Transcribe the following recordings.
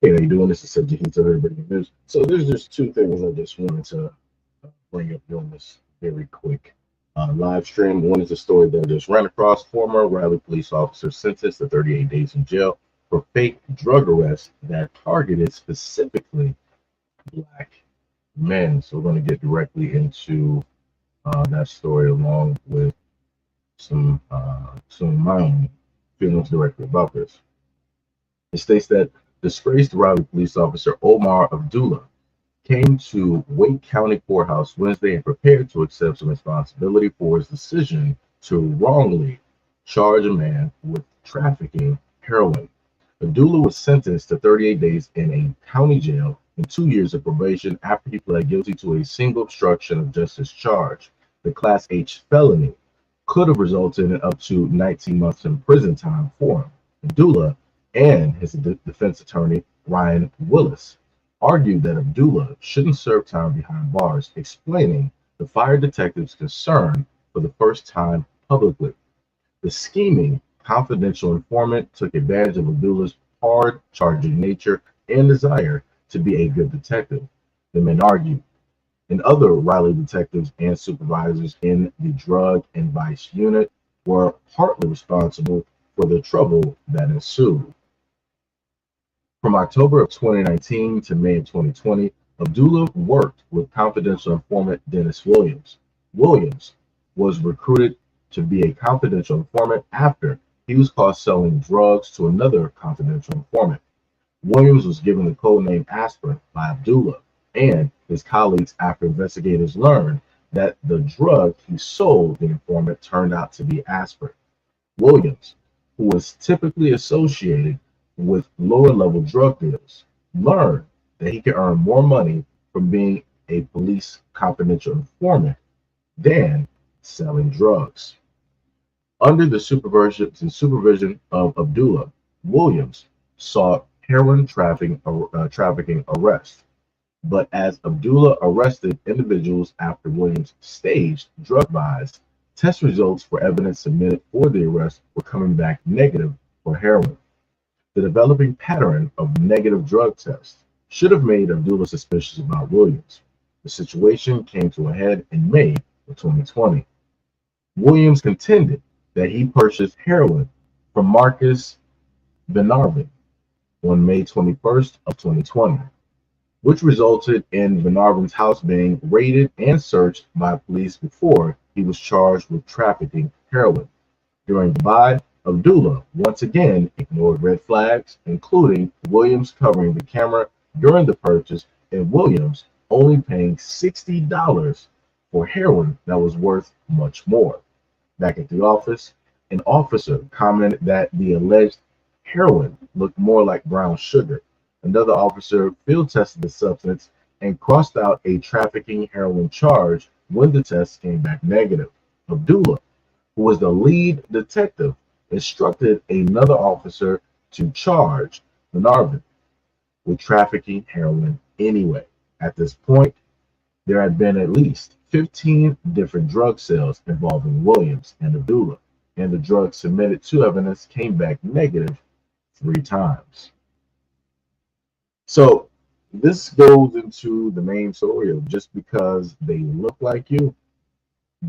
Hey, how you doing? This is Subject Heat of Everybody News. So there's just two things I just wanted to bring up during this very quick live stream. One is a story that I just ran across. Former Riley police officer sentenced to 38 days in jail for fake drug arrests that targeted specifically black men. So we're going to get directly into that story along with some of my own feelings directly about this. It states that disgraced Raleigh police officer Omar Abdullah came to Wake County Courthouse Wednesday and prepared to accept some responsibility for his decision to wrongly charge a man with trafficking heroin. Abdullah was sentenced to 38 days in a county jail and 2 years of probation after he pled guilty to a single obstruction of justice charge. The Class H felony could have resulted in up to 19 months in prison time for him. Abdullah and his defense attorney, Ryan Willis, argued that Abdullah shouldn't serve time behind bars, explaining the fire detective's concern for the first time publicly. The scheming, confidential informant took advantage of Abdullah's hard charging nature and desire to be a good detective, the men argued. And other Riley detectives and supervisors in the drug and vice unit were partly responsible for the trouble that ensued. From October of 2019 to May of 2020, Abdullah worked with confidential informant Dennis Williams. Williams was recruited to be a confidential informant after he was caught selling drugs to another confidential informant. Williams was given the code name Aspirin by Abdullah and his colleagues after investigators learned that the drug he sold the informant turned out to be aspirin. Williams, who was typically associated with lower level drug deals, learned that he could earn more money from being a police confidential informant than selling drugs. Under the supervision of Abdullah, Williams sought heroin trafficking arrest. But as Abdullah arrested individuals after Williams staged drug buys, test results for evidence submitted for the arrest were coming back negative for heroin. The developing pattern of negative drug tests should have made Abdullah suspicious about Williams. The situation came to a head in May of 2020. Williams contended that he purchased heroin from Marcus Benarvin on May 21st of 2020, which resulted in Benarvin's house being raided and searched by police before he was charged with trafficking heroin. During the buy, Abdullah once again ignored red flags, including Williams covering the camera during the purchase and Williams only paying $60 for heroin that was worth much more. Back at the office, an officer commented that the alleged heroin looked more like brown sugar. Another officer field tested the substance and crossed out a trafficking heroin charge when the test came back negative. Abdullah, who was the lead detective, instructed another officer to charge Benarvin with trafficking heroin anyway. At this point, there had been at least 15 different drug sales involving Williams and Abdullah, and the drugs submitted to evidence came back negative 3 times. So this goes into the main story of just because they look like you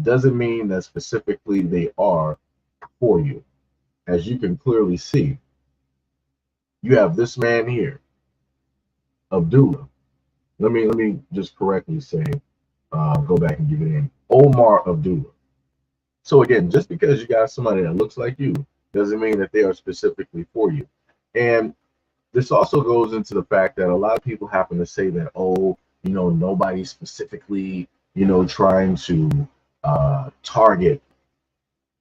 doesn't mean that specifically they are for you. As you can clearly see, you have this man here, Abdullah. Let me just correctly say, go back and give it in. Omar Abdullah. So again, just because you got somebody that looks like you doesn't mean that they are specifically for you. And this also goes into the fact that a lot of people happen to say that, oh, nobody specifically, trying to target,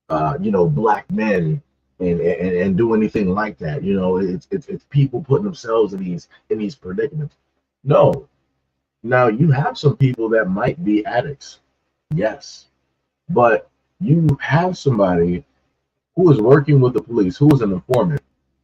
black men and do anything like that. It's people putting themselves in these predicaments. No. Now you have some people that might be addicts, yes, but you have somebody who is working with the police, who is an informant,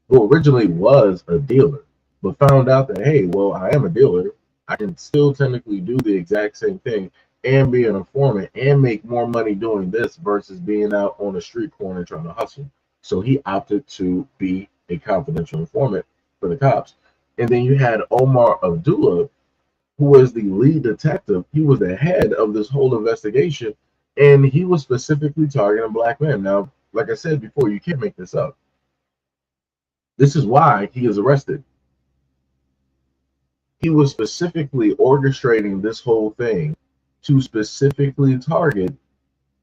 who originally was a dealer, but found out that, hey, well, I am a dealer. I can still technically do the exact same thing and be an informant and make more money doing this versus being out on the street corner trying to hustle. So he opted to be a confidential informant for the cops. And then you had Omar Abdullah, who was the lead detective. He was the head of this whole investigation, and he was specifically targeting black men. Now, like I said before, you can't make this up. This is why he is arrested. He was specifically orchestrating this whole thing to specifically target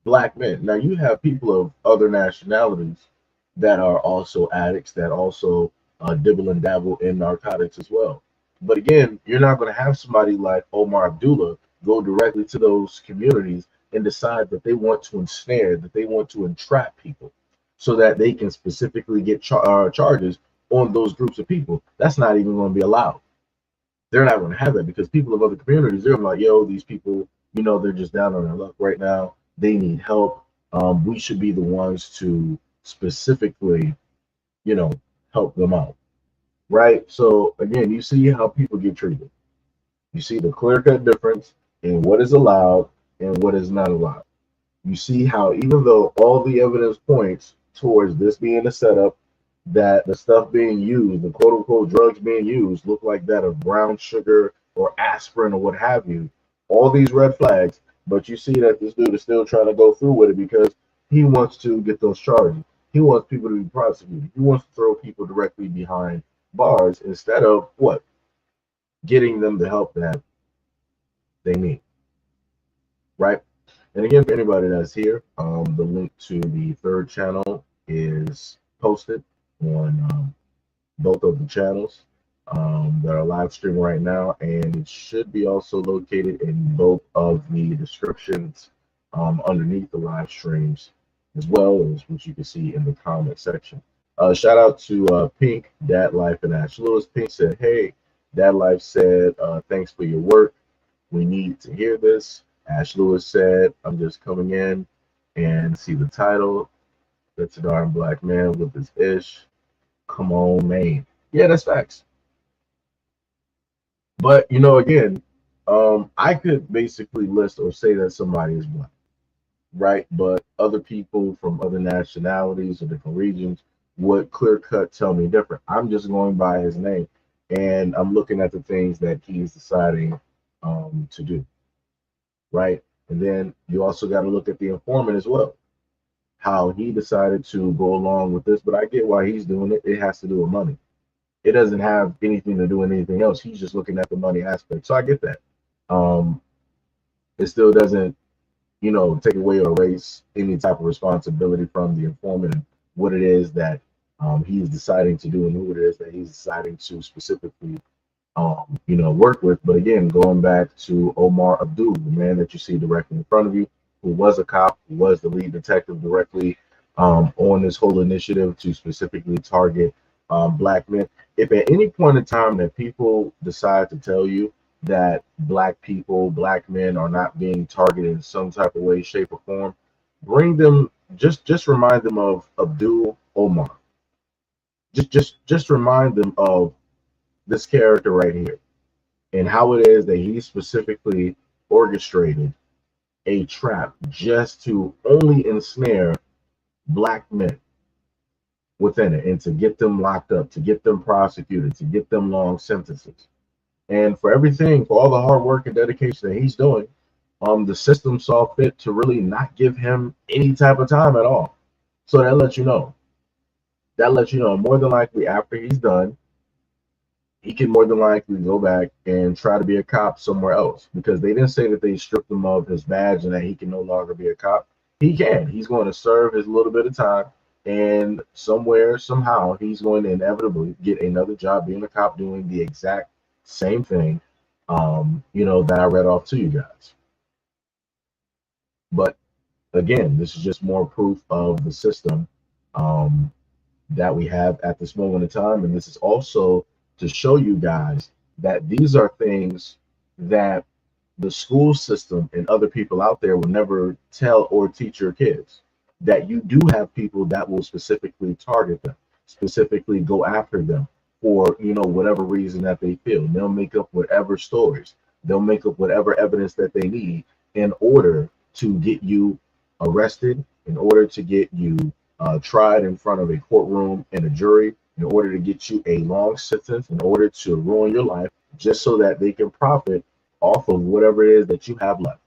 black men. Now, you have people of other nationalities that are also addicts, that also dibble and dabble in narcotics as well. But again, you're not going to have somebody like Omar Abdullah go directly to those communities and decide that they want to ensnare, that they want to entrap people so that they can specifically get charges on those groups of people. That's not even going to be allowed. They're not going to have that because people of other communities, they're like, yo, these people, they're just down on their luck right now. They need help. We should be the ones to specifically, you know, help them out. Right. So again, you see how people get treated. You see the clear cut difference in what is allowed and what is not allowed. You see how even though all the evidence points towards this being a setup, that the stuff being used, the quote unquote drugs being used, look like that of brown sugar or aspirin or what have you, all these red flags, but you see that this dude is still trying to go through with it because he wants to get those charges. He wants people to be prosecuted. He wants to throw people directly behind bars instead of what? Getting them the help that they need. Right? And again, for anybody that's here, the link to the third channel is posted on both of the channels that are live streaming right now, and it should be also located in both of the descriptions underneath the live streams, as well as what you can see in the comment section. Shout out to Pink, Dad Life, and Ash Lewis. Pink said, "Hey, Dad Life said, thanks for your work. We need to hear this." Ash Lewis said, "I'm just coming in and see the title. That's a darn black man with his ish. Come on, man." Yeah, that's facts. But again, I could basically list or say that somebody is black, right? But other people from other nationalities or different regions would clear cut tell me different. I'm just going by his name, and I'm looking at the things that he's deciding to do, right? And then you also got to look at the informant as well, how he decided to go along with this. But I get why he's doing it. It has to do with money. It doesn't have anything to do with anything else. He's just looking at the money aspect. So I get that. Um, it still doesn't, take away or erase any type of responsibility from the informant and what it is that he's deciding to do and who it is that he's deciding to specifically, work with. But again, going back to Omar Abdul, the man that you see directly in front of you, who was a cop, who was the lead detective directly on this whole initiative to specifically target black men. If at any point in time that people decide to tell you that black people, black men are not being targeted in some type of way, shape, or form, bring them, just remind them of Abdul Omar. Just remind them of this character right here and how it is that he specifically orchestrated a trap just to only ensnare black men within it and to get them locked up, to get them prosecuted, to get them long sentences. And for everything, for all the hard work and dedication that he's doing, the system saw fit to really not give him any type of time at all. So that lets you know. That lets you know more than likely after he's done, he can more than likely go back and try to be a cop somewhere else, because they didn't say that they stripped him of his badge and that he can no longer be a cop. He can. He's going to serve his little bit of time, and somewhere, somehow, he's going to inevitably get another job being a cop doing the exact same thing, that I read off to you guys. But again, this is just more proof of the system that we have at this moment in time. And this is also to show you guys that these are things that the school system and other people out there will never tell or teach your kids, that you do have people that will specifically target them, specifically go after them for, whatever reason that they feel. They'll make up whatever stories, they'll make up whatever evidence that they need in order to get you arrested, in order to get you tried in front of a courtroom and a jury, in order to get you a long sentence, in order to ruin your life, just so that they can profit off of whatever it is that you have left.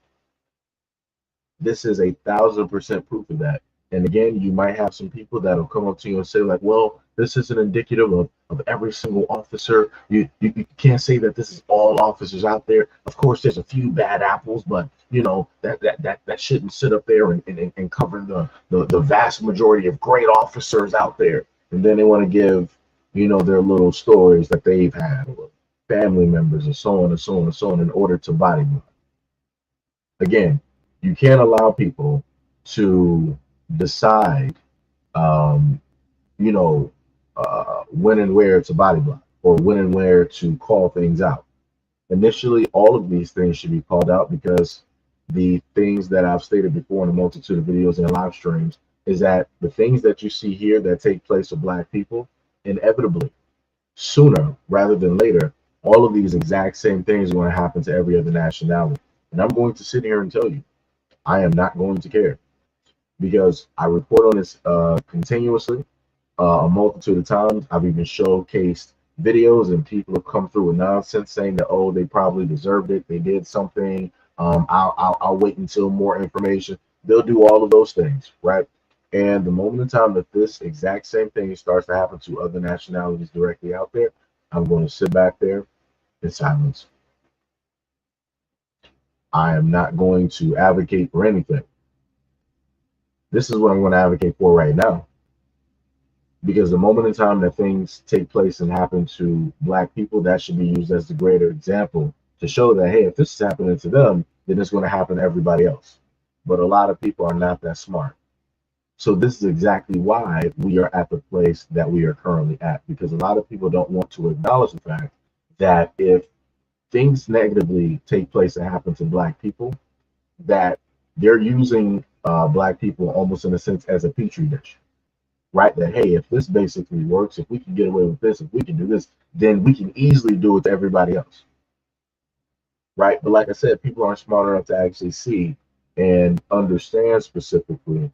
This is 1,000% proof of that. And again, you might have some people that'll come up to you and say, like, well, this isn't indicative of every single officer. You can't say that this is all officers out there. Of course, there's a few bad apples, but you know that shouldn't sit up there and cover the vast majority of great officers out there. And then they want to give, you know, their little stories that they've had, or family members, and so on and so on and so on, in order to body them. Again, you can't allow people to decide, um, you know, when and where to body block, or when and where to call things out. Initially, all of these things should be called out, because the things that I've stated before in a multitude of videos and live streams is that the things that you see here that take place with Black people, inevitably, sooner rather than later, all of these exact same things are going to happen to every other nationality. And I'm going to sit here and tell you, I am not going to care, because I report on this continuously, a multitude of times. I've even showcased videos, and people have come through with nonsense saying that, oh, they probably deserved it, they did something. I'll wait until more information. They'll do all of those things, right? And the moment in time that this exact same thing starts to happen to other nationalities directly out there, I'm going to sit back there in silence. I am not going to advocate for anything. This is what I'm going to advocate for right now. Because the moment in time that things take place and happen to Black people, that should be used as the greater example to show that, hey, if this is happening to them, then it's going to happen to everybody else. But a lot of people are not that smart. So this is exactly why we are at the place that we are currently at, because a lot of people don't want to acknowledge the fact that if things negatively take place and happen to Black people, that they're using Black people almost in a sense as a petri dish, right? That, hey, if this basically works, if we can get away with this, if we can do this, then we can easily do it to everybody else, right? But like I said, people aren't smart enough to actually see and understand specifically,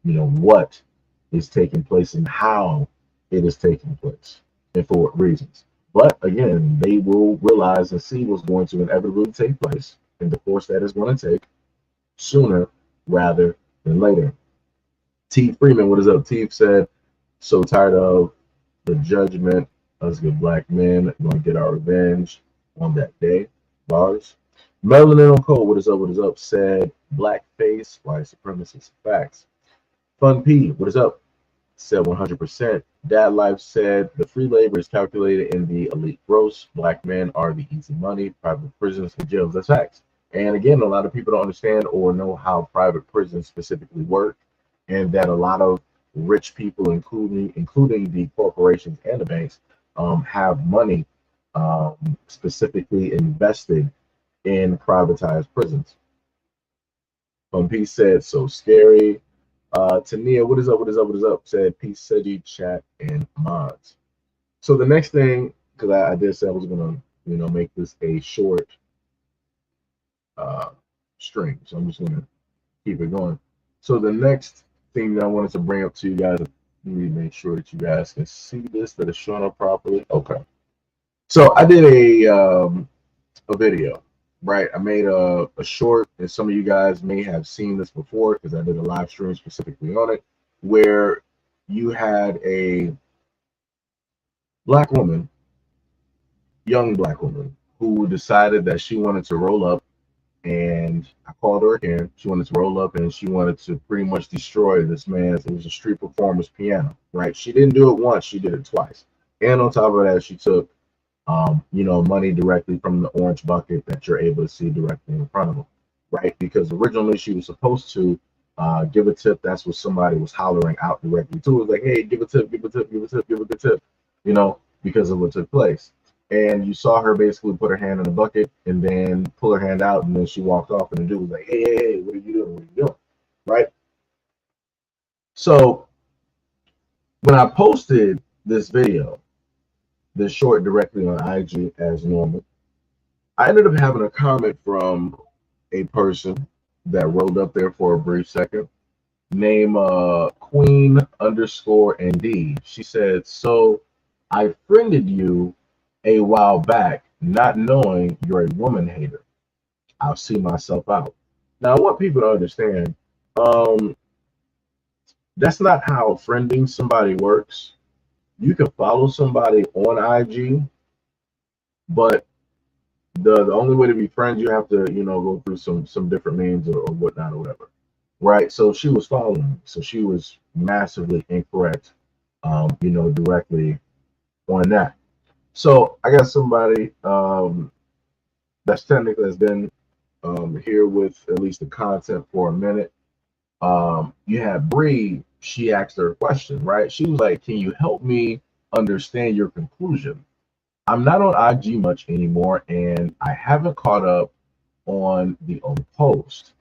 you know, what is taking place and how it is taking place and for what reasons. But again, they will realize and see what's going to inevitably take place and the course that is going to take sooner rather than later. T. Freeman, what is up? T said, so tired of the judgment. Us good Black men going to get our revenge on that day. Bars. Melanin on Cole, what is up? What is up? Said, blackface, white supremacist facts. Fun P, what is up? Said 100%. Dad Life said, the free labor is calculated in the elite gross. Black men are the easy money. Private prisons and jails. That's facts. And again, a lot of people don't understand or know how private prisons specifically work, and that a lot of rich people, including the corporations and the banks, have money specifically invested in privatized prisons. P said, so scary. Tania, what is up? What is up? What is up? Said, peace, Seji, chat, and mods. So the next thing, because I did say I was gonna, you know, make this a short stream, so I'm just gonna keep it going. So the next thing that I wanted to bring up to you guys, let me make sure that you guys can see this, that it's showing up properly. Okay. So I did a video, right? I made a short, and some of you guys may have seen this before because I did a live stream specifically on it, where you had a Black woman, young Black woman, who decided that she wanted to roll up, and I called her again. She wanted to roll up and she wanted to pretty much destroy this man's, it was a street performer's piano, right? She didn't do it once, she did it twice. And on top of that, she took you know, money directly from the orange bucket that you're able to see directly in front of them, right? Because originally she was supposed to give a tip. That's what somebody was hollering out directly to. It was like, hey, give a tip, give a tip, give a tip, give a good tip, you know, because of what took place. And you saw her basically put her hand in the bucket and then pull her hand out, and then she walked off, and the dude was like, hey, hey, hey, what are you doing? What are you doing? Right? So when I posted this video, this short, directly on IG as normal, I ended up having a comment from a person that rolled up there for a brief second, named Queen_ND. She said, so I friended you a while back, not knowing you're a woman hater. I'll see myself out. Now, I want people to understand, um, that's not how friending somebody works. You can follow somebody on IG, but the only way to be friends, you have to, go through some different means or whatnot or whatever. Right. So she was following me. So she was massively incorrect, directly on that. So I got somebody that's technically has been here with at least the content for a minute. You have Bree, she asked her a question, right? She was like, can you help me understand your conclusion? I'm not on IG much anymore, and I haven't caught up on the old post.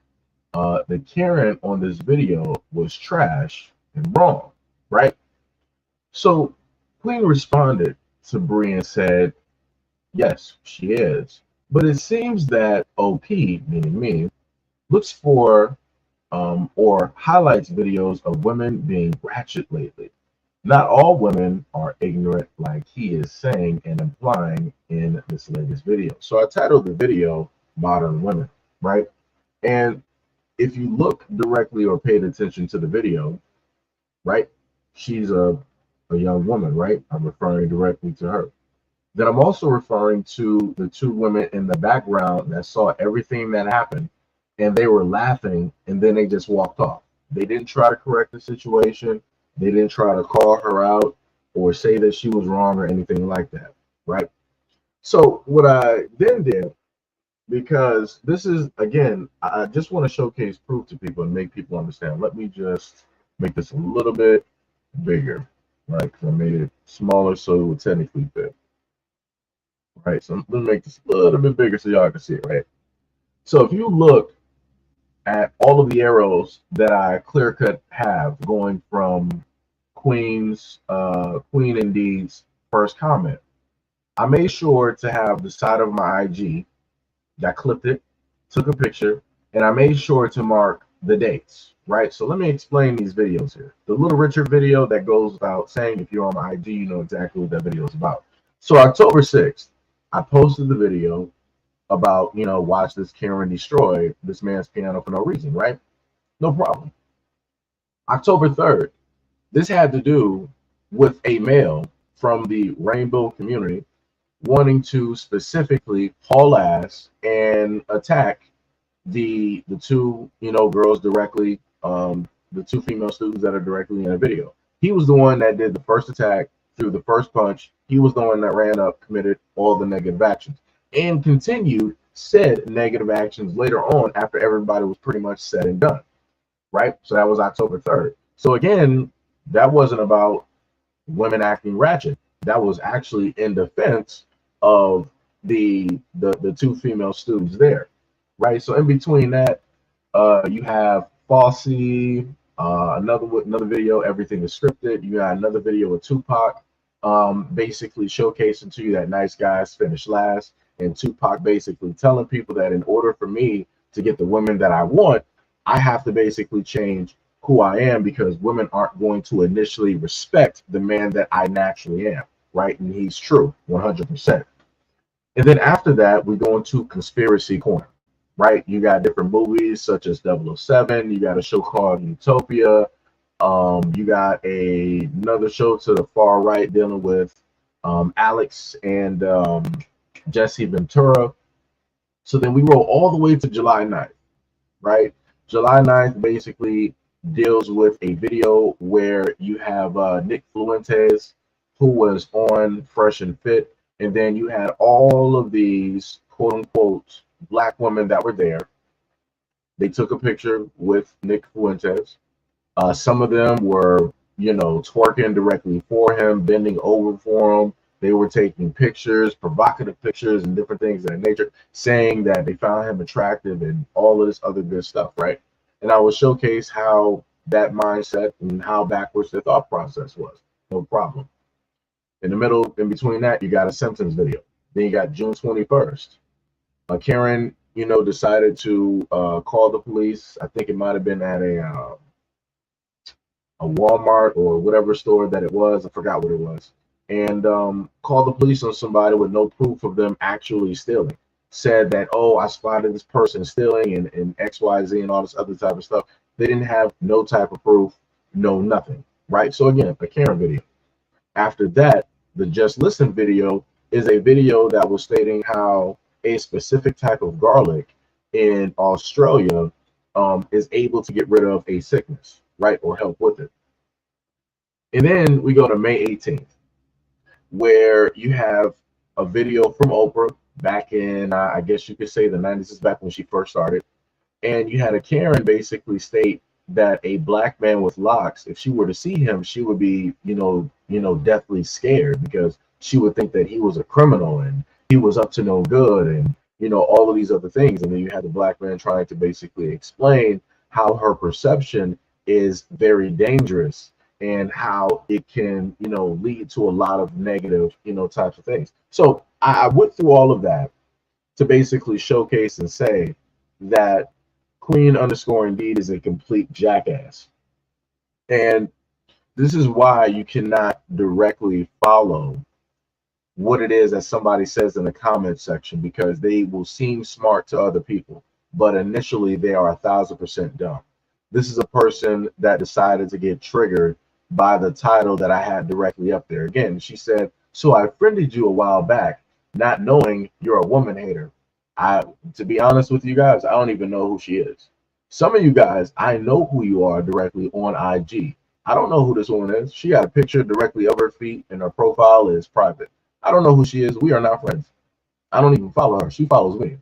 The Karen on this video was trash and wrong, right? So Queen responded to Bree and said, yes, she is. But it seems that OP, meaning me, looks for or highlights videos of women being ratchet lately. Not all women are ignorant, like he is saying and implying in this latest video. So I titled the video Modern Women, right? And if you look directly or paid attention to the video, right, she's a young woman, right? I'm referring directly to her. Then I'm also referring to the two women in the background that saw everything that happened and they were laughing and then they just walked off. They didn't try to correct the situation. They didn't try to call her out or say that she was wrong or anything like that, right? So what I then did, because this is, again, I just want to showcase proof to people and make people understand. Let me just make this a little bit bigger, right? Because I made it smaller so it would technically fit. Right, so let me make this a little bit bigger so y'all can see it, right? So if you look at all of the arrows that I clear cut have going from Queen Indeed's first comment, I made sure to have the side of my IG that clipped it, took a picture, and I made sure to mark the dates, right? So let me explain these videos here. The Little Richard video that goes without saying, if you're on my IG, you know exactly what that video is about. So October 6th, I posted the video about, watch this Karen destroy this man's piano for no reason, right? No problem. October 3rd, this had to do with a male from the rainbow community wanting to specifically haul ass and attack the two, girls directly, the two female students that are directly in the video. He was the one that did the first attack, threw the first punch. He was the one that ran up, committed all the negative actions, and continued said negative actions later on after everybody was pretty much said and done, right? So that was October 3rd. So again, that wasn't about women acting ratchet. That was actually in defense of the two female students there, right? So in between that, you have Fossey, another video, everything is scripted. You got another video with Tupac, basically showcasing to you that nice guys finish last, and Tupac basically telling people that in order for me to get the women that I want, I have to basically change who I am, because women aren't going to initially respect the man that I naturally am, right? And he's true, 100%. And then after that, we go into conspiracy corner, right? You got different movies such as 007. You got a show called Utopia. You got another show to the far right dealing with Alex and Jesse Ventura. So then we roll all the way to July 9th, right? July 9th basically deals with a video where you have Nick Fuentes, who was on Fresh and Fit, and then you had all of these quote unquote black women that were there. They took a picture with Nick Fuentes. Some of them were, twerking directly for him, bending over for him. They were taking pictures, provocative pictures, and different things of that nature, saying that they found him attractive and all of this other good stuff, right? And I will showcase how that mindset and how backwards their thought process was. No problem. In the middle, in between that, you got a Simpsons video. Then you got June 21st. Karen, decided to call the police. I think it might have been at a Walmart or whatever store that it was. I forgot what it was. And called the police on somebody with no proof of them actually stealing. Said that, oh, I spotted this person stealing and XYZ and all this other type of stuff. They didn't have no type of proof, no nothing, right? So again, a Karen video. After that, the Just Listen video is a video that was stating how a specific type of garlic in Australia is able to get rid of a sickness, right, or help with it. And then we go to May 18th, where you have a video from Oprah back in, I guess you could say the 90s, is back when she first started. And you had a Karen basically state that a black man with locks, if she were to see him, she would be, deathly scared because she would think that he was a criminal and he was up to no good and, all of these other things. And then you had the black man trying to basically explain how her perception is very dangerous and how it can, lead to a lot of negative, types of things. So I went through all of that to basically showcase and say that Queen_Indeed is a complete jackass. And this is why you cannot directly follow what it is that somebody says in the comment section, because they will seem smart to other people, but initially they are 1,000% dumb. This is a person that decided to get triggered by the title that I had directly up there. Again, she said, so I friended you a while back, not knowing you're a woman hater. To be honest with you guys, I don't even know who she is. Some of you guys, I know who you are directly on IG. I don't know who this woman is. She got a picture directly of her feet and her profile is private. I don't know who she is. We are not friends. I don't even follow her. She follows me.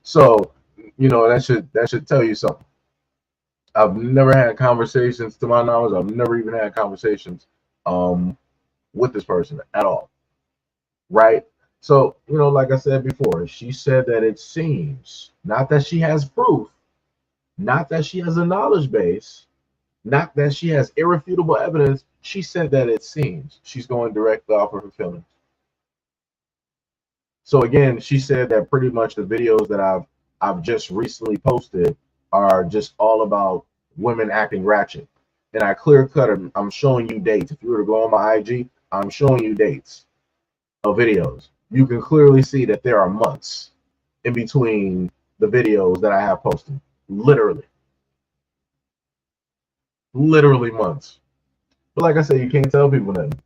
So, that should tell you something. I've never had conversations, to my knowledge. I've never even had conversations with this person at all. Right? So, like I said before, she said that it seems, not that she has proof, not that she has a knowledge base, not that she has irrefutable evidence. She said that it seems. She's going directly off of her feelings. So again, she said that pretty much the videos that I've just recently posted are just all about women acting ratchet. And I clear cut them. I'm showing you dates. If you were to go on my IG, I'm showing you dates of videos. You can clearly see that there are months in between the videos that I have posted. Literally months. But like I said, you can't tell people nothing.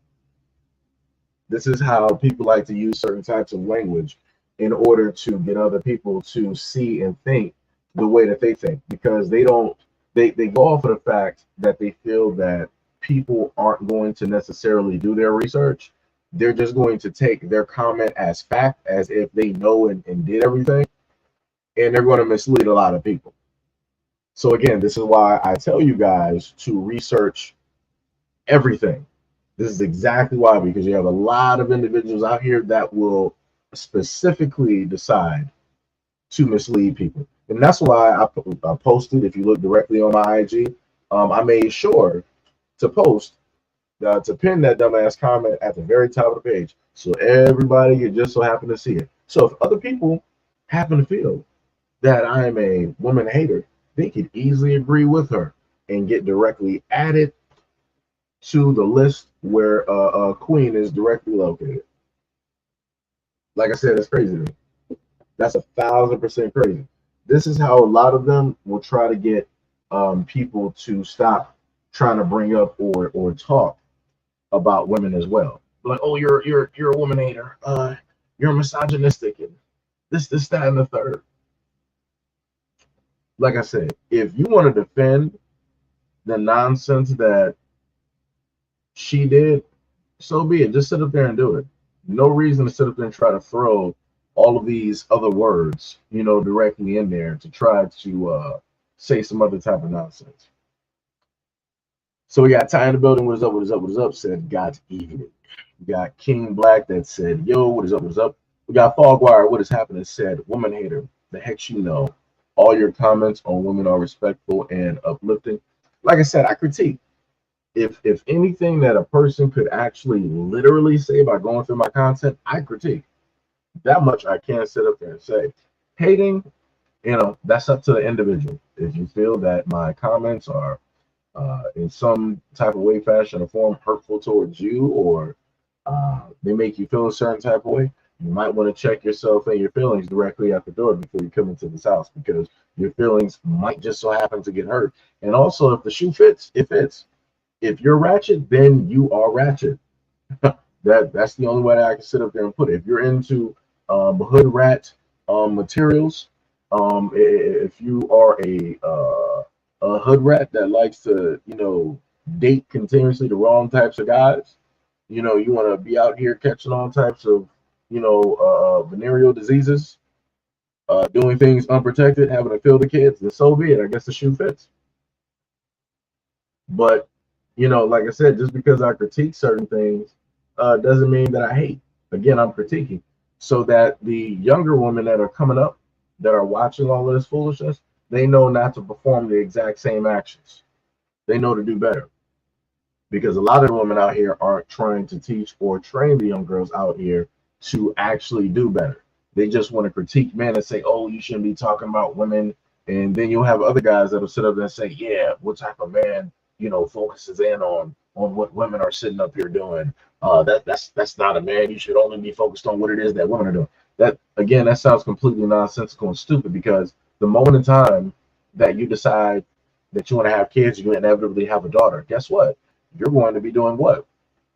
This is how people like to use certain types of language in order to get other people to see and think the way that they think, because they go off of the fact that they feel that people aren't going to necessarily do their research. They're just going to take their comment as fact, as if they know and did everything, and they're going to mislead a lot of people. So again, this is why I tell you guys to research everything. This is exactly why, because you have a lot of individuals out here that will specifically decide to mislead people. And that's why I posted, if you look directly on my IG, I made sure to post, to pin that dumbass comment at the very top of the page, so everybody could just so happen to see it. So if other people happen to feel that I am a woman hater, they could easily agree with her and get directly added to the list where Queen is directly located. Like I said, it's crazy to me. That's 1,000% crazy. This is how a lot of them will try to get people to stop trying to bring up or talk about women as well. Like, oh, you're a woman hater. You're misogynistic and this, that, and the third. Like I said, if you want to defend the nonsense that she did, so be it. Just sit up there and do it. No reason to sit up there and try to throw all of these other words, directly in there to try to say some other type of nonsense. So we got Ty in the building. What is up? What is up? What is up? Said God's evening. We got King Black that said, yo, what is up? What is up? We got Fogwire. What is happening? Said, woman hater. The heck you know. All your comments on women are respectful and uplifting. Like I said, I critique. If anything that a person could actually literally say by going through my content, I critique. That much I can't sit up there and say. Hating, that's up to the individual. If you feel that my comments are in some type of way, fashion, or form hurtful towards you, or they make you feel a certain type of way, you might want to check yourself and your feelings directly at the door before you come into this house, because your feelings might just so happen to get hurt. And also, if the shoe fits, it fits. If you're ratchet, then you are ratchet. That's the only way that I can sit up there and put it. If you're into hood rat materials, if you are a hood rat that likes to, date continuously the wrong types of guys, you want to be out here catching all types of, venereal diseases, doing things unprotected, having to fill the kids, then so be it. I guess the shoe fits. But, like I said, just because I critique certain things doesn't mean that I hate. Again, I'm critiquing so that the younger women that are coming up, that are watching all of this foolishness, they know not to perform the exact same actions. They know to do better. Because a lot of the women out here aren't trying to teach or train the young girls out here to actually do better. They just want to critique men and say, oh, you shouldn't be talking about women. And then you'll have other guys that'll sit up there and say, yeah, what type of man, focuses in on what women are sitting up here doing. That's not a man. You should only be focused on what it is that women are doing. That, again, that sounds completely nonsensical and stupid, because the moment in time that you decide that you want to have kids, you inevitably have a daughter. Guess what? You're going to be doing what?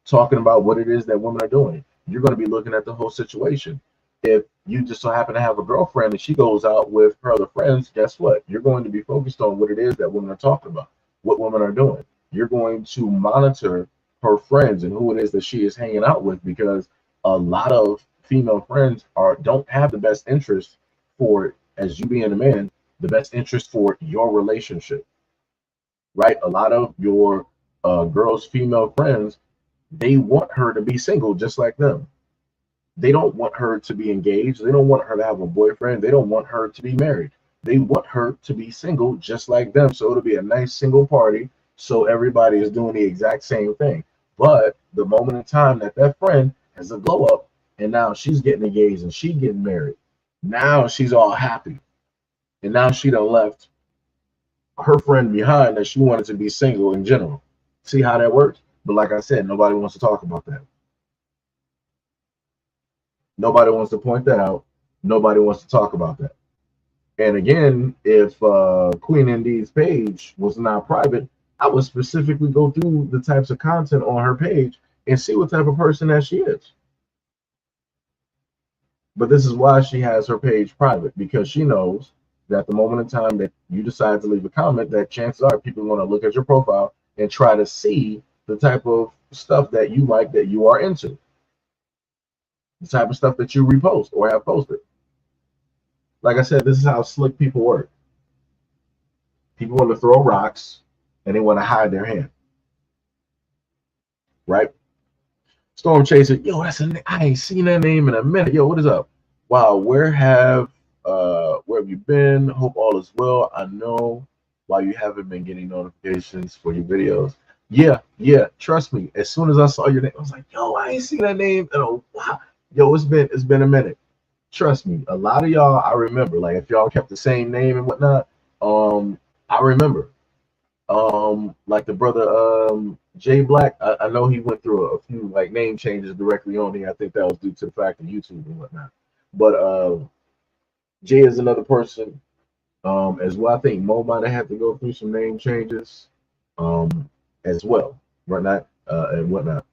Talking about what it is that women are doing. You're going to be looking at the whole situation. If you just so happen to have a girlfriend and she goes out with her other friends, guess what? You're going to be focused on what it is that women are talking about, what women are doing. You're going to monitor her friends and who it is that she is hanging out with, because a lot of female friends don't have the best interest for, as you being a man, the best interest for your relationship, right? A lot of your girls' female friends, they want her to be single just like them. They don't want her to be engaged. They don't want her to have a boyfriend. They don't want her to be married. They want her to be single just like them. So it'll be a nice single party. So everybody is doing the exact same thing. But the moment in time that that friend has a glow up and now she's getting engaged and she's getting married, now she's all happy. And now she done left her friend behind that she wanted to be single in general. See how that works? But like I said, nobody wants to talk about that. Nobody wants to point that out. Nobody wants to talk about that. And again, if Queen Indeed's page was not private, I would specifically go through the types of content on her page and see what type of person that she is. But this is why she has her page private, because she knows that the moment in time that you decide to leave a comment, that chances are people want to look at your profile and try to see the type of stuff that you like, that you are into, the type of stuff that you repost or have posted. Like I said, this is how slick people work. People want to throw rocks and they want to hide their hand, right? Storm Chaser, yo, I ain't seen that name in a minute. Yo, what is up? Wow, where have you been? Hope all is well. I know why you haven't been getting notifications for your videos. Yeah, trust me. As soon as I saw your name, I was like, yo, I ain't seen that name in a while. Yo, it's been a minute. Trust me, a lot of y'all I remember. Like, if y'all kept the same name and whatnot, I remember. Like the brother Jay Black, I know he went through a few like name changes directly on here. I think that was due to the fact of YouTube and whatnot. But Jay is another person as well. I think Mo might have had to go through some name changes as well, whatnot and whatnot.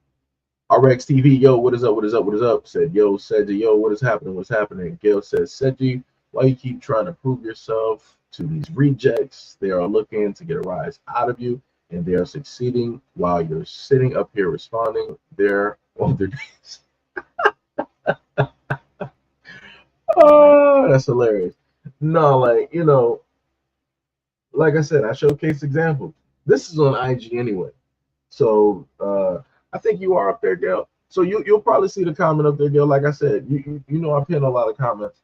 RX TV, yo, what is up? What is up? What is up? Said, yo, Seji, yo, what is happening? What's happening? Gail says, Seji, why you keep trying to prove yourself to these rejects? They are looking to get a rise out of you, and they are succeeding while you're sitting up here responding there on their knees. Oh, that's hilarious. No, like, like I said, I showcase examples. This is on IG anyway. So I think you are up there, Gail. So you'll probably see the comment up there, Gail. Like I said, you know I pin a lot of comments.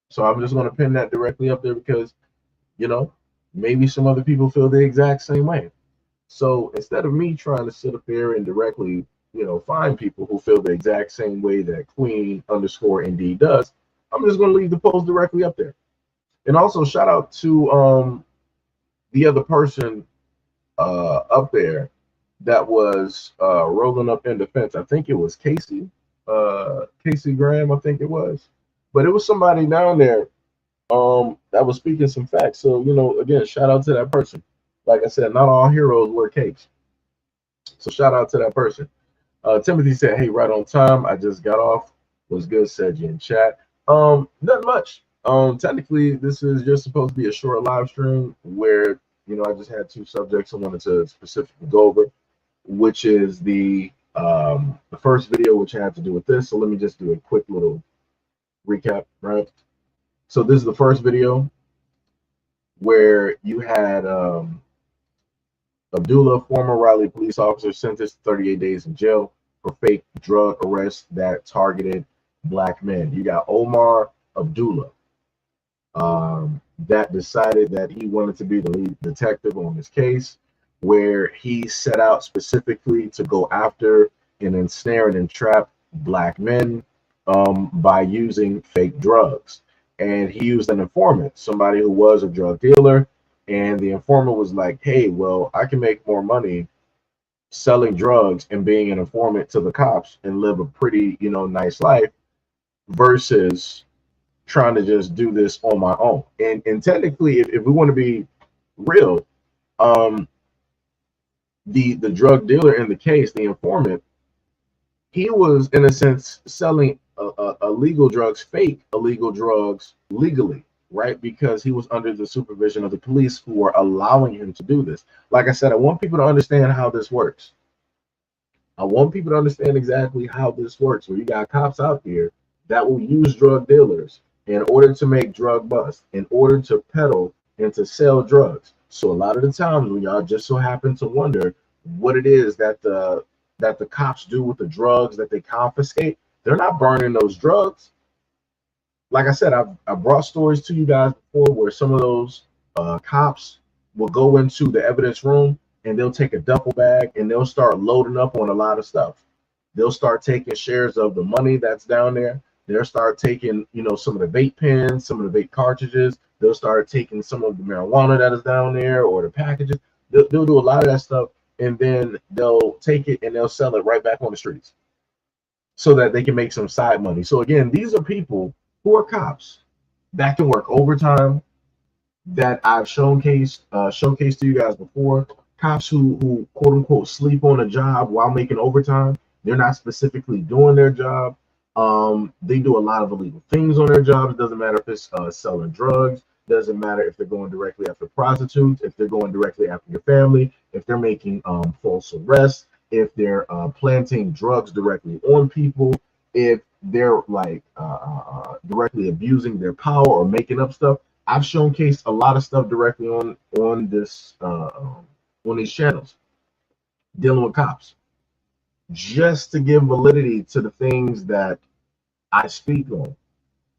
So I'm just going to pin that directly up there because, maybe some other people feel the exact same way. So instead of me trying to sit up there and directly, find people who feel the exact same way that Queen_Indeed does, I'm just going to leave the post directly up there. And also shout out to the other person up there that was rolling up in defense. I think it was Casey Graham, I think it was. But it was somebody down there that was speaking some facts. So, again, shout out to that person. Like I said, not all heroes wear capes. So shout out to that person. Timothy said, "Hey, right on time. I just got off. Was good," said you in chat. Not much. Technically, this is just supposed to be a short live stream where I just had two subjects I wanted to specifically go over, which is the first video, which had to do with this. So let me just do a quick little recap, right? So this is the first video where you had Abdullah, former Raleigh police officer, sentenced to 38 days in jail for fake drug arrests that targeted black men. You got Omar Abdullah, that decided that he wanted to be the lead detective on this case, where he set out specifically to go after and ensnare and entrap black men by using fake drugs. And he used an informant, somebody who was a drug dealer, and the informant was like, "Hey, well, I can make more money selling drugs and being an informant to the cops and live a pretty, nice life versus trying to just do this on my own." And technically, if we want to be real, the drug dealer in the case, the informant, he was in a sense selling illegal drugs, fake illegal drugs, legally, right? Because he was under the supervision of the police who were allowing him to do this. Like I said, I want people to understand how this works. I want people to understand exactly how this works. Where you got cops out there that will use drug dealers in order to make drug busts, in order to peddle and to sell drugs. So a lot of the times when y'all just so happen to wonder what it is that the cops do with the drugs that they confiscate, they're not burning those drugs. Like I said, I brought stories to you guys before where some of those cops will go into the evidence room and they'll take a duffel bag and they'll start loading up on a lot of stuff. They'll start taking shares of the money that's down there. They'll start taking, some of the vape pens, some of the vape cartridges. They'll start taking some of the marijuana that is down there or the packages. They'll do a lot of that stuff, and then they'll take it and they'll sell it right back on the streets so that they can make some side money. So again, these are people who are cops that can work overtime, that I've showcased to you guys before. Cops who quote unquote sleep on a job while making overtime. They're not specifically doing their job. They do a lot of illegal things on their jobs. It doesn't matter if it's selling drugs. Doesn't matter if they're going directly after prostitutes, if they're going directly after your family, if they're making false arrests, if they're planting drugs directly on people, if they're like directly abusing their power or making up stuff. I've showcased a lot of stuff directly on this on these channels dealing with cops, just to give validity to the things that I speak on.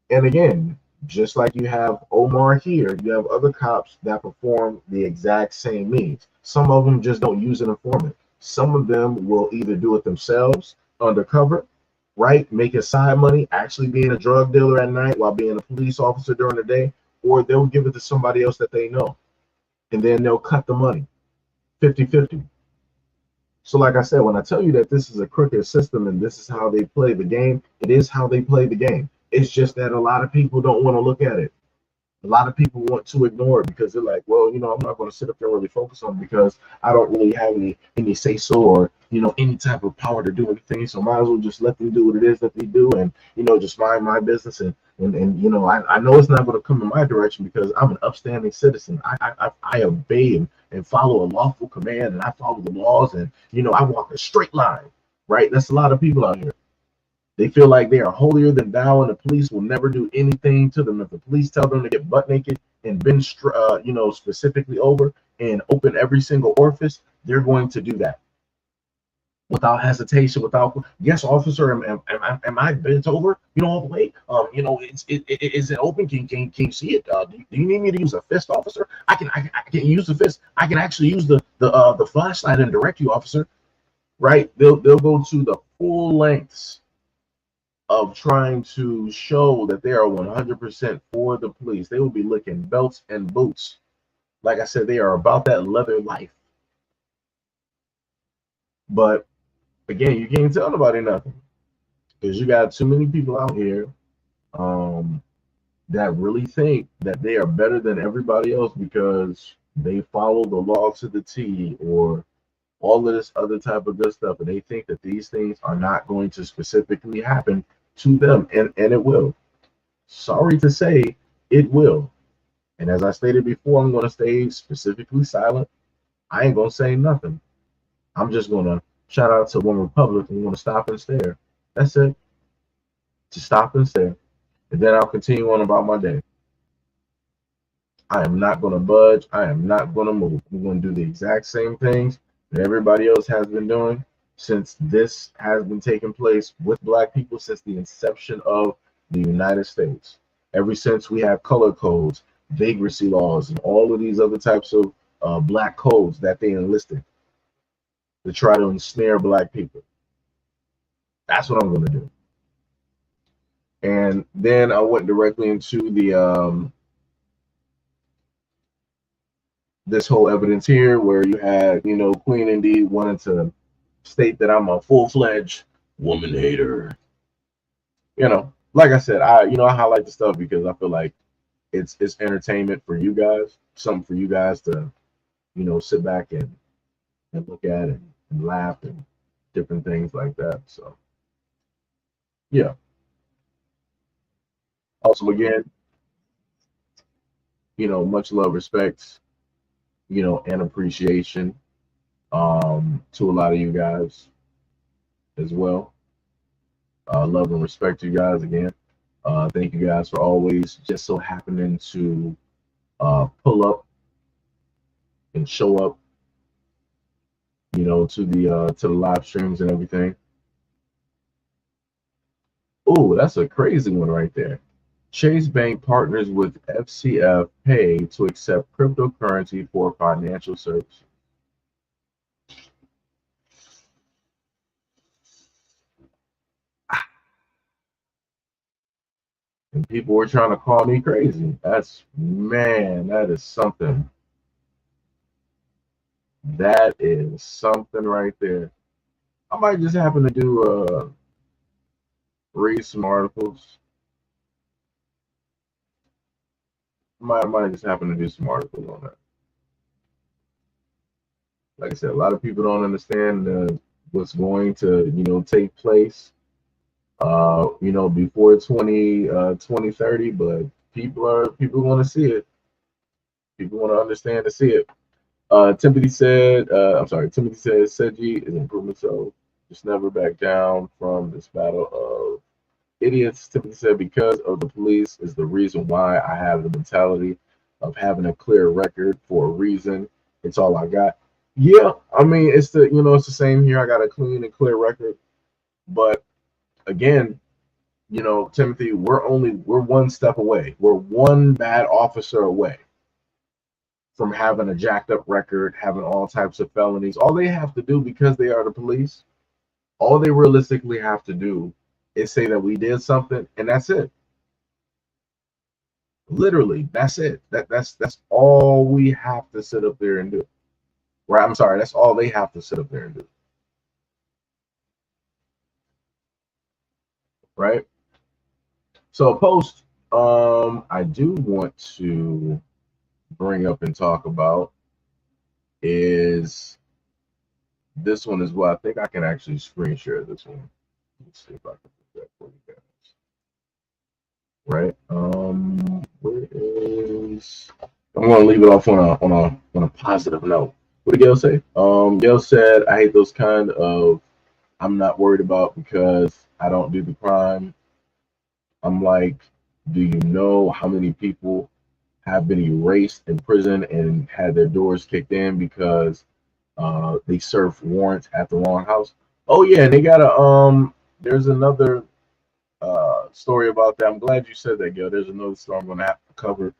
And again, just like you have Omar here, you have other cops that perform the exact same means. Some of them just don't use an informant. Some of them will either do it themselves undercover, right? Making side money, actually being a drug dealer at night while being a police officer during the day, or they'll give it to somebody else that they know. And then they'll cut the money 50-50. So like I said, when I tell you that this is a crooked system and this is how they play the game, it is how they play the game. It's just that a lot of people don't want to look at it. A lot of people want to ignore it because they're like, well, I'm not going to sit up there and really focus on it because I don't really have any say so or, any type of power to do anything. So might as well just let them do what it is that they do and, just mind my business. And I know it's not going to come in my direction because I'm an upstanding citizen. I obey and follow a lawful command, and I follow the laws, and, I walk a straight line, right? That's a lot of people out here. They feel like they are holier than thou, and the police will never do anything to them. If the police tell them to get butt naked and bend, specifically over and open every single orifice, they're going to do that without hesitation. Without, yes, officer, am I bent over? All the way. Is it open? Can you see it? Do you need me to use a fist, officer? I can use the fist. I can actually use the flashlight and direct you, officer. Right? They'll go to the full lengths of trying to show that they are 100% for the police. They will be licking belts and boots. Like I said, they are about that leather life. But again, you can't tell nobody nothing because you got too many people out here um, that really think that they are better than everybody else because they follow the law to the T or all of this other type of good stuff, and they think that these things are not going to specifically happen to them, and it will. Sorry to say, it will. And as I stated before, I'm going to stay specifically silent. I ain't going to say nothing. I'm just going to shout out to One Republic and want to stop and stare. That's it. To stop and stare. And then I'll continue on about my day. I am not going to budge. I am not going to move. I'm going to do the exact same things that everybody else has been doing since this has been taking place with Black people since the inception of the United States. Ever since we have color codes, vagrancy laws, and all of these other types of Black codes that they enlisted to try to ensnare Black people. That's what I'm going to do. And then I went directly into the this whole evidence here where you had, Queen indeed wanted to state that I'm a full-fledged woman hater. Like I said, I highlight the stuff because I feel like it's entertainment for you guys, something for you guys to, sit back and look at and laugh and different things like that. So yeah. Also again, much love, respect, and appreciation to a lot of you guys as well. Love and respect you guys again. Thank you guys for always just so happening to pull up and show up, to the live streams and everything. Oh, that's a crazy one right there. Chase Bank partners with FCF Pay to accept cryptocurrency for financial services. And people were trying to call me crazy. That is something. That is something right there. I might just happen to do read some articles. Might just happen to do some articles on that. Like I said, a lot of people don't understand what's going to take place before 2030, but people want to see it. People want to understand to see it. Timothy said, Timothy says Seji is improvement, so just never back down from this battle of idiots. Timothy said, because of the police is the reason why I have the mentality of having a clear record for a reason. It's all I got. Yeah, I mean, it's the same here. I got a clean and clear record, but again, Timothy, we're one step away. We're one bad officer away from having a jacked up record, having all types of felonies. All they have to do, because they are the police, all they realistically have to do is say that we did something, and that's it. Literally, that's it. That's all we have to sit up there and do. Right? I'm sorry, that's all they have to sit up there and do. Right? So a post I do want to bring up and talk about is this one as well. I think I can actually screen share this one. Let's see if I can do that for you guys. Right. Where is? I'm gonna leave it off on a positive note. What did Gail say? Gail said, "I hate those kind of I'm not worried about because I don't do the crime." I'm like, do you know how many people have been erased in prison and had their doors kicked in because they served warrants at the wrong house? Oh yeah, and they got a There's another story about that. I'm glad you said that, Gil. There's another story I'm going to have to cover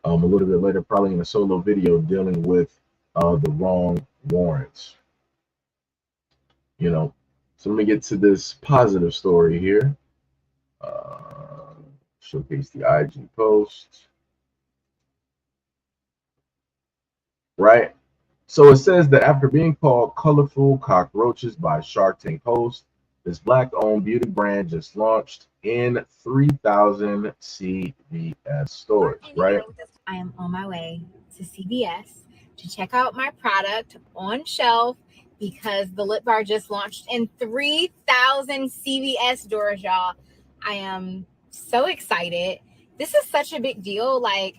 a little bit later, probably in a solo video dealing with the wrong warrants. So let me get to this positive story here. Showcase the IG post. Right. So it says that after being called colorful cockroaches by Shark Tank host, this black-owned beauty brand just launched in 3,000 CVS stores, right? I am on my way to CVS to check out my product on shelf because the lip bar just launched in 3,000 CVS stores, y'all. I am so excited. This is such a big deal. Like,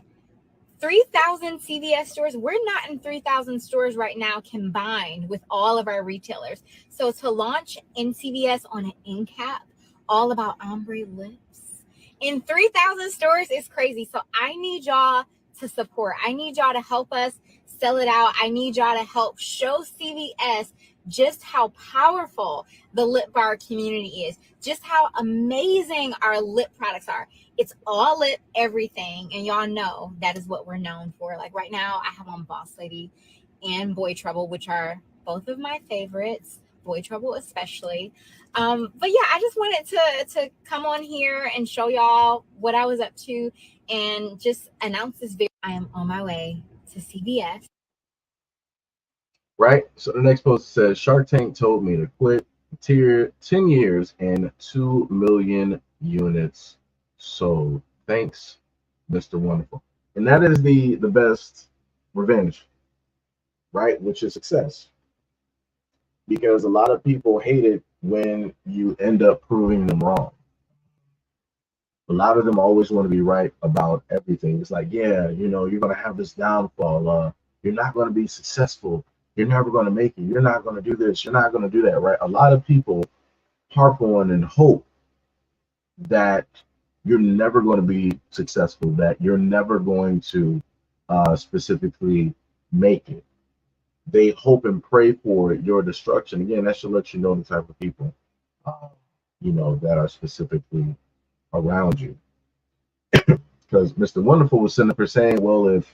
3,000 CVS stores. We're not in 3,000 stores right now combined with all of our retailers. So to launch in CVS on an end cap, all about ombre lips, in 3,000 stores is crazy. So I need y'all to support. I need y'all to help us sell it out. I need y'all to help show CVS just how powerful the lip bar community is, just how amazing our lip products are. It's all lip everything, and y'all know that is what we're known for. Like right now, I have on Boss Lady and Boy Trouble, which are both of my favorites. Boy Trouble especially. But yeah, I just wanted to come on here and show y'all what I was up to, and just announce this video. I am on my way to CVS. Right. So the next post says Shark Tank told me to quit. 10 years and 2 million units sold. Thanks, Mr. Wonderful. And that is the best revenge, right? Which is success. Because a lot of people hate it when you end up proving them wrong. A lot of them always want to be right about everything. It's like, yeah, you're going to have this downfall. You're not going to be successful. You're never going to make it. You're not going to do this. You're not going to do that, right? A lot of people harp on and hope that you're never going to be successful, that you're never going to specifically make it. They hope and pray for your destruction. Again, that should let you know the type of people, that are specifically around you. Because Mr. Wonderful was sitting up here saying, well, if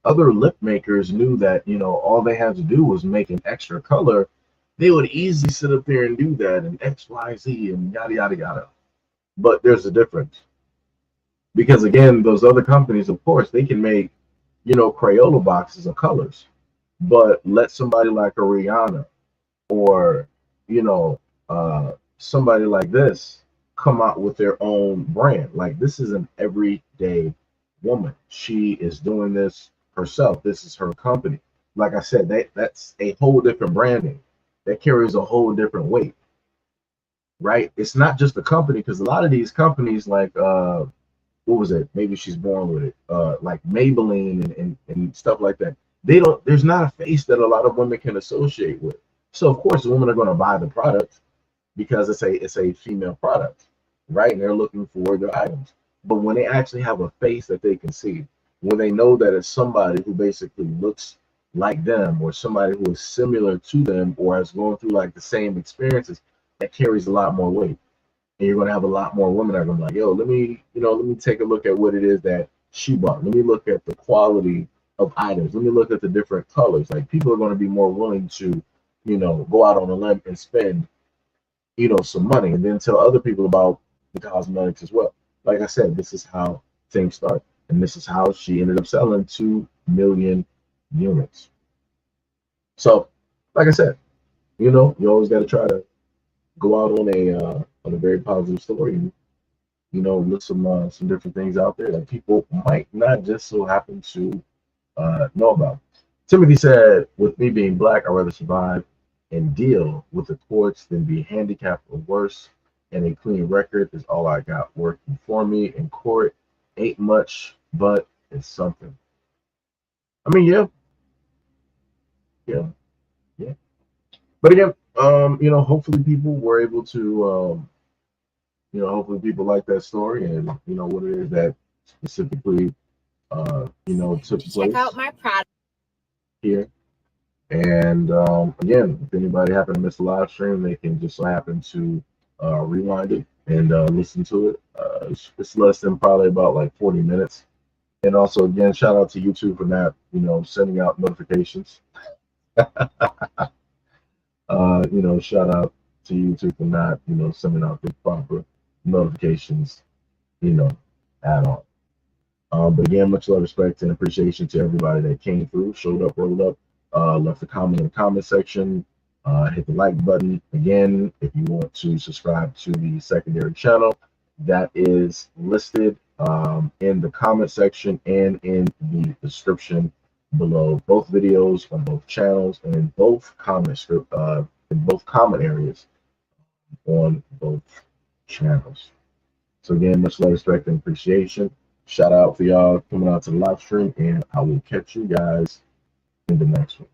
other lip makers knew that, all they had to do was make an extra color, they would easily sit up there and do that and X, Y, Z and yada, yada, yada. But there's a difference. Because again, those other companies, of course, they can make, Crayola boxes of colors. But let somebody like a Rihanna or, somebody like this come out with their own brand. Like, this is an everyday woman. She is doing this herself. This is her company. Like I said, that's a whole different branding. That carries a whole different weight, right? It's not just the company, because a lot of these companies, like what was it? Maybe She's Born With It, like Maybelline and stuff like that. There's not a face that a lot of women can associate with. So of course, women are going to buy the product because it's a female product, right? And they're looking for their items. But when they actually have a face that they can see, when they know that it's somebody who basically looks like them, or somebody who is similar to them, or has gone through like the same experiences, that carries a lot more weight. And you're going to have a lot more women that are going to be like, yo, let me take a look at what it is that she bought. Let me look at the quality of items. Let me look at the different colors. Like, people are going to be more willing to, go out on a limb and spend, some money, and then tell other people about the cosmetics as well. Like I said, this is how things start. And this is how she ended up selling 2 million units. So, like I said, you always got to try to go out on a very positive story. And, look some different things out there that people might not just so happen to know about. Timothy said, with me being black, I'd rather survive and deal with the courts than be handicapped or worse. And a clean record is all I got working for me in court. Ain't much, but it's something. I mean, yeah, yeah. But again, hopefully people were able to, hopefully people like that story, and what it is that specifically, took place. Check out my product Here. And again, if anybody happened to miss the live stream, they can just so happen to rewind it and listen to it. It's less than probably about like 40 minutes. And also, again, shout out to YouTube for not, sending out notifications. Shout out to YouTube for not, sending out the proper notifications, at all. But again, much love, respect, and appreciation to everybody that came through, showed up, rolled up, left a comment in the comment section. Hit the like button. Again, if you want to subscribe to the secondary channel, that is listed in the comment section and in the description below. Both videos on both channels and in both comment areas on both channels. So again, much love, respect, and appreciation. Shout out for y'all coming out to the live stream, and I will catch you guys in the next one.